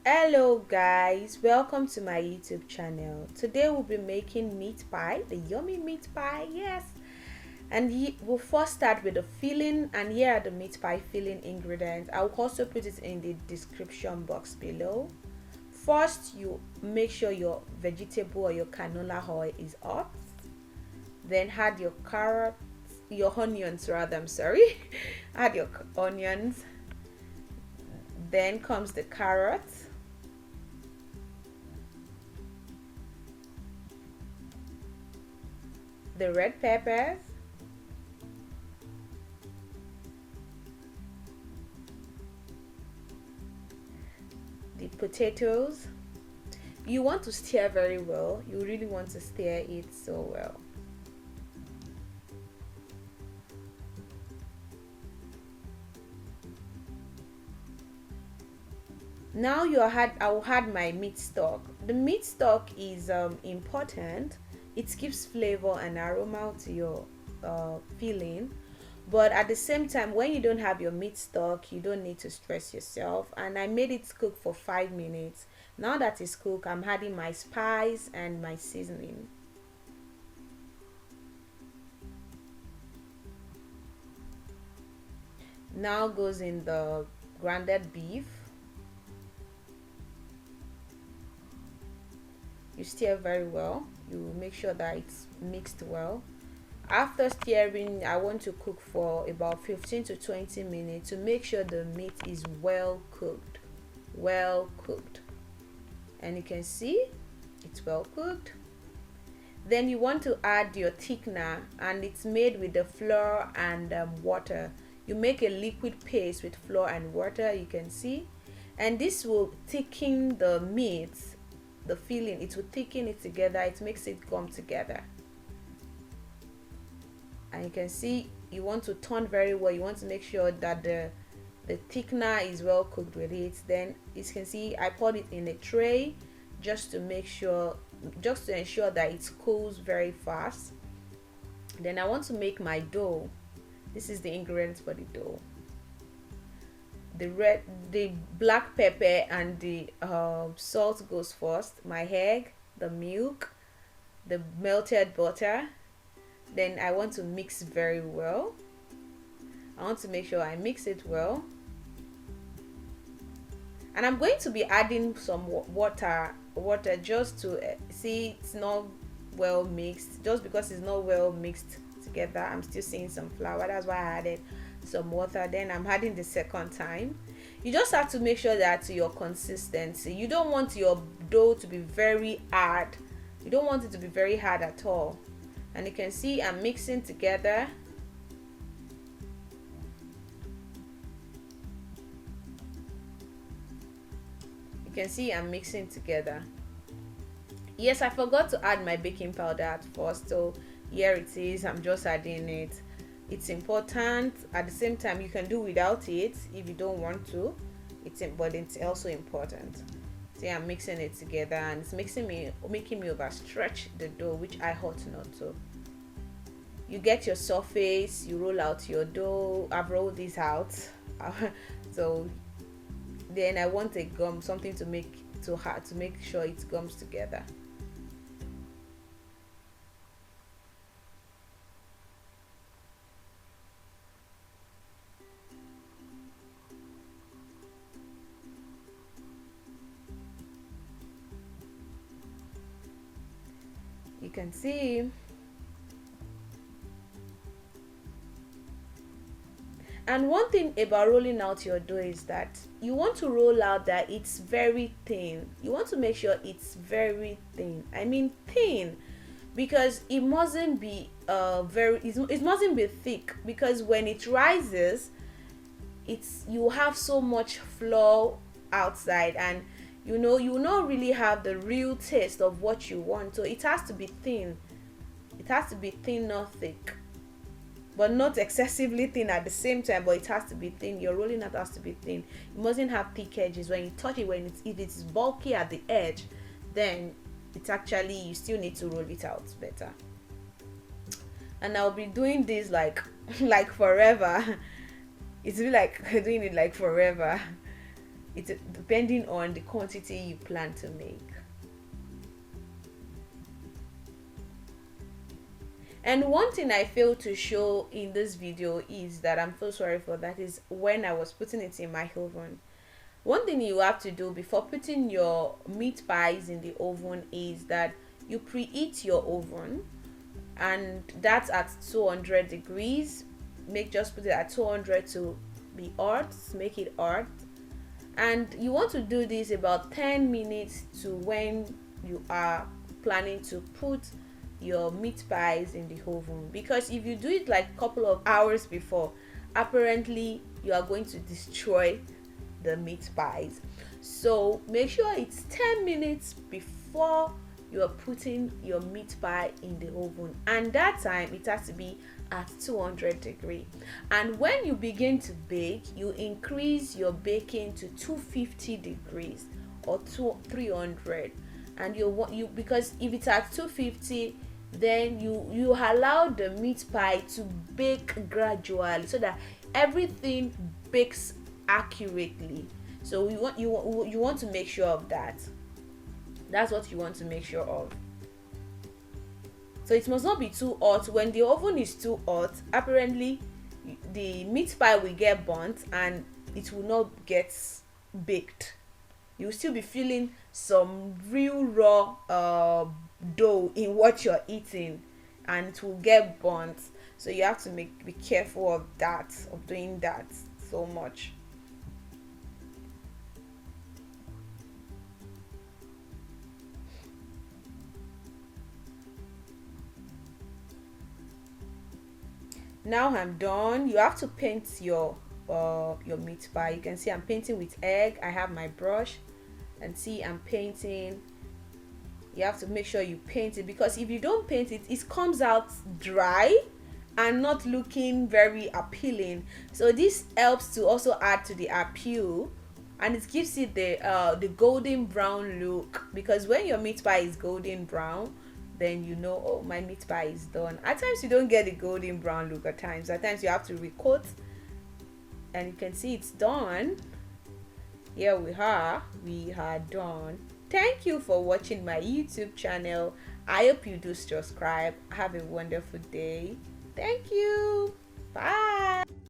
Hello guys, welcome to my YouTube channel. Today we'll be making meat pie, the yummy meat pie, yes. And we'll first start with the filling, and here are the meat pie filling ingredients. I'll also put it in the description box below. First, you make sure your vegetable or your canola oil is hot. Then add your carrots, your onions rather, I'm sorry. Add your onions. Then comes the carrots, the red peppers, the potatoes. You want to stir very well. You really want to stir it so well. Now I will add my meat stock. The meat stock is important. It gives flavor and aroma to your filling, but at the same time, when you don't have your meat stock, you don't need to stress yourself. And I made it cook for 5 minutes. Now that it's cooked, I'm adding my spice and my seasoning. Now goes in the grounded beef. You stir very well. You make sure that it's mixed well. After stirring, I want to cook for about 15 to 20 minutes to make sure the meat is well cooked. And you can see it's well cooked. Then you want to add your thickener, and it's made with the flour and water. You make a liquid paste with flour and water, you can see, and this will thicken the meat, the filling. It will thicken it together. It makes it come together. And you can see you want to turn very well. You want to make sure that the thickener is well cooked with it. Then you can see I poured it in a tray just to ensure that it cools very fast. Then I want to make my dough. This is the ingredients for the dough. The black pepper and the salt goes first. My egg, the milk, the melted butter. Then I want to mix very well. I want to make sure I mix it well. And I'm going to be adding some water just to see it's not well mixed. Just because it's not well mixed together, I'm still seeing some flour. That's why I added some water. Then I'm adding the second time. You just have to make sure that your consistency, you don't want your dough to be very hard. You don't want it to be very hard at all. And you can see I'm mixing together. You can see I'm mixing together. Yes, I forgot to add my baking powder at first, so here it is. I'm just adding it. It's important. At the same time, you can do without it if you don't want to. But it's also important. See, I'm mixing it together, and it's making me overstretch the dough, which I ought not to. You get your surface, you roll out your dough. I've rolled this out. So then I want a gum, something to make sure it gums together. You can see. And one thing about rolling out your dough is that you want to roll out that it's very thin. You want to make sure it's very thin. I mean thin, because it mustn't be it mustn't be thick, because when it rises, you have so much flour outside, and you will not really have the real taste of what you want. So it has to be thin. It has to be thin, not thick, but not excessively thin at the same time. But it has to be thin. Your rolling out has to be thin. You mustn't have thick edges when you touch it. If it's bulky at the edge, then it's actually, you still need to roll it out better. And I'll be doing this like forever. It's really like doing it like forever. It's depending on the quantity you plan to make. And one thing I failed to show in this video is that, I'm so sorry for that, is when I was putting it in my oven. One thing you have to do before putting your meat pies in the oven is that you preheat your oven, and that's at 200 degrees. Just put it at 200 to be hot, make it hot. And you want to do this about 10 minutes to when you are planning to put your meat pies in the oven, because if you do it like a couple of hours before, apparently you are going to destroy the meat pies. So make sure it's 10 minutes before you are putting your meat pie in the oven, and that time it has to be at 200 degrees. And when you begin to bake, you increase your baking to 250 degrees or 300. And you because if it's at 250, then you allow the meat pie to bake gradually so that everything bakes accurately. So you want to make sure of that. That's what you want to make sure of. So it must not be too hot. When the oven is too hot, apparently the meat pie will get burnt and it will not get baked. You'll still be feeling some real raw dough in what you're eating, and it will get burnt. So you have to be careful of that, of doing that so much. Now I'm done. You have to paint your meat pie. You can see I'm painting with egg. I have my brush, and see I'm painting. You have to make sure you paint it, because if you don't paint it, it comes out dry and not looking very appealing. So this helps to also add to the appeal, and it gives it the golden brown look, because when your meat pie is golden brown, then you know, oh, my meat pie is done. At times you don't get the golden brown look. At times you have to recoat, and you can see it's done. Here we are done. Thank you for watching my YouTube channel. I hope you do subscribe. Have a wonderful day. Thank you. Bye.